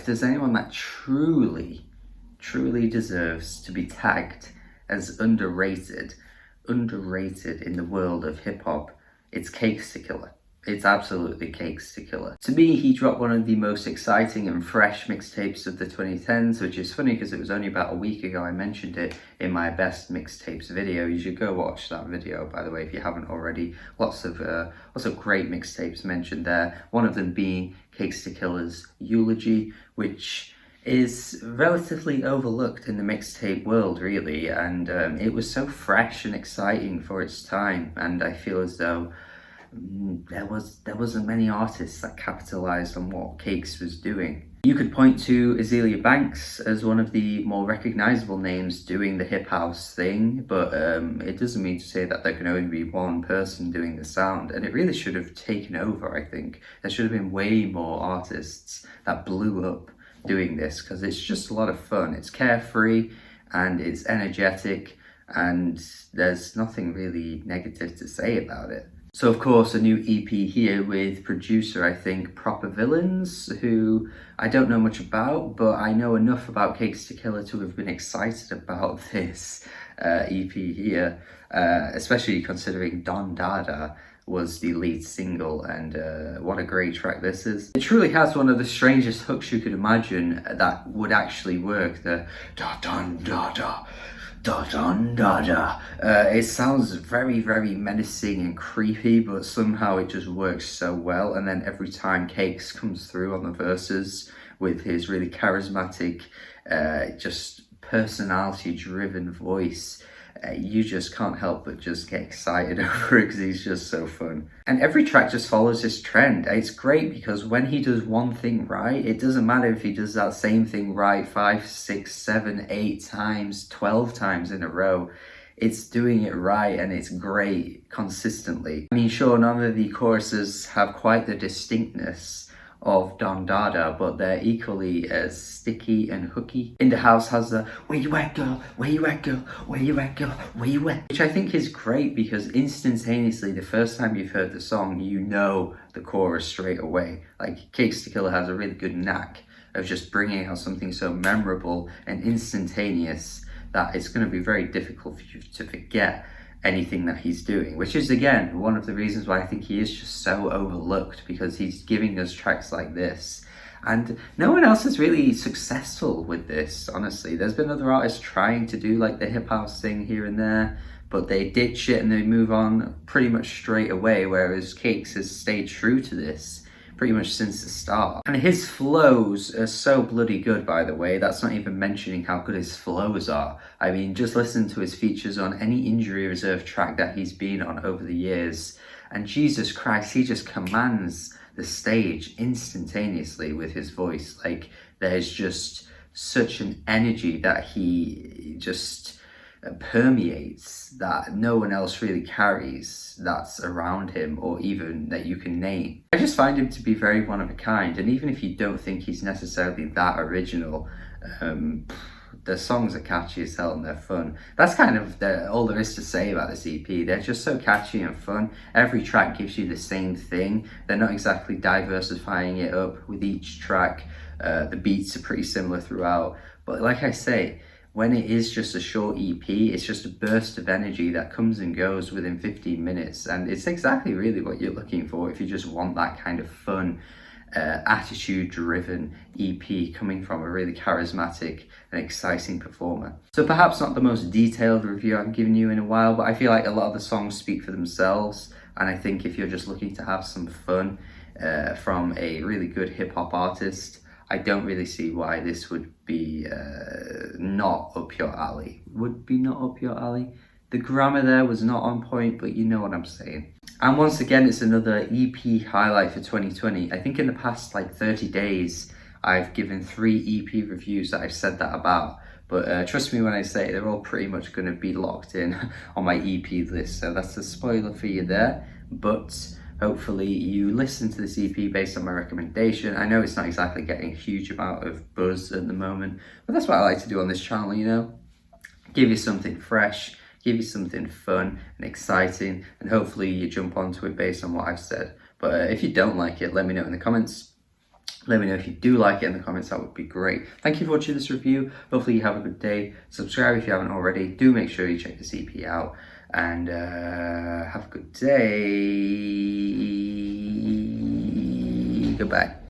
if there's anyone that truly deserves to be tagged as underrated in the world of hip hop, it's Killa. It's absolutely Killa. To me, he dropped one of the most exciting and fresh mixtapes of the 2010s, which is funny because it was only about a week ago I mentioned it in my best mixtapes video. You should go watch that video, by the way, if you haven't already. Lots of great mixtapes mentioned there. One of them being Killa's Eulogy, which is relatively overlooked in the mixtape world, really, and it was so fresh and exciting for its time, and I feel as though there wasn't many artists that capitalized on what Cakes was doing. You could point to Azealia Banks as one of the more recognizable names doing the hip house thing, but it doesn't mean to say that there can only be one person doing the sound, and it really should have taken over. I think there should have been way more artists that blew up doing this, because it's just a lot of fun. It's carefree and it's energetic, and there's nothing really negative to say about it. So of course, a new EP here with producer, I think, Proper Villains, who I don't know much about, but I know enough about Killa to have been excited about this EP here, especially considering Don Dada was the lead single, and what a great track this is. It truly has one of the strangest hooks you could imagine that would actually work, the da-dun-da-da. Da-dun-da-da. It sounds very menacing and creepy, but somehow it just works so well. And then every time Cakes comes through on the verses with his really charismatic, just personality-driven voice, you just can't help but just get excited over it because he's just so fun. And every track just follows this trend. It's great because when he does one thing right, it doesn't matter if he does that same thing right 5, 6, 7, 8 times, 12 times in a row. It's doing it right, and it's great consistently. I mean, sure, none of the choruses have quite the distinctness of Don Dada, but they're equally as sticky and hooky. In the House has the "Where you at, girl? Where you at, girl? Where you at, girl? Where you at?" which I think is great because instantaneously, the first time you've heard the song, you know the chorus straight away. Like, Killa has a really good knack of just bringing out something so memorable and instantaneous that it's going to be very difficult for you to forget anything that he's doing, which is again one of the reasons why I think he is just so overlooked, because he's giving us tracks like this and no one else is really successful with this. Honestly, there's been other artists trying to do like the hip house thing here and there, but they ditch it and they move on pretty much straight away, whereas Cakes has stayed true to this pretty much since the start. And his flows are so bloody good, by the way. That's not even mentioning how good his flows are. I mean, just listen to his features on any Injury Reserve track that he's been on over the years, and Jesus Christ, he just commands the stage instantaneously with his voice. Like, there's just such an energy that he just permeates that no one else really carries that's around him or even that you can name. I just find him to be very one of a kind, and even if you don't think he's necessarily that original, the songs are catchy as hell and they're fun. That's kind of all there is to say about this EP. They're just so catchy and fun. Every track gives you the same thing. They're not exactly diversifying it up with each track. The beats are pretty similar throughout, but like I say, when it is just a short EP, it's just a burst of energy that comes and goes within 15 minutes. And it's exactly really what you're looking for if you just want that kind of fun, attitude-driven EP coming from a really charismatic and exciting performer. So perhaps not the most detailed review I've given you in a while, but I feel like a lot of the songs speak for themselves. And I think if you're just looking to have some fun from a really good hip-hop artist, I don't really see why this would be not up your alley. Would be not up your alley. The grammar there was not on point, but you know what I'm saying. And once again, it's another EP highlight for 2020. I think in the past like 30 days, I've given 3 EP reviews that I've said that about. But trust me when I say they're all pretty much going to be locked in on my EP list. So that's a spoiler for you there. But hopefully you listen to this EP based on my recommendation. I know it's not exactly getting a huge amount of buzz at the moment, but that's what I like to do on this channel, you know? Give you something fresh, give you something fun and exciting, and hopefully you jump onto it based on what I've said. But if you don't like it, let me know in the comments. Let me know if you do like it in the comments, that would be great. Thank you for watching this review. Hopefully you have a good day. Subscribe if you haven't already. Do make sure you check the CP out. And have a good day. Goodbye.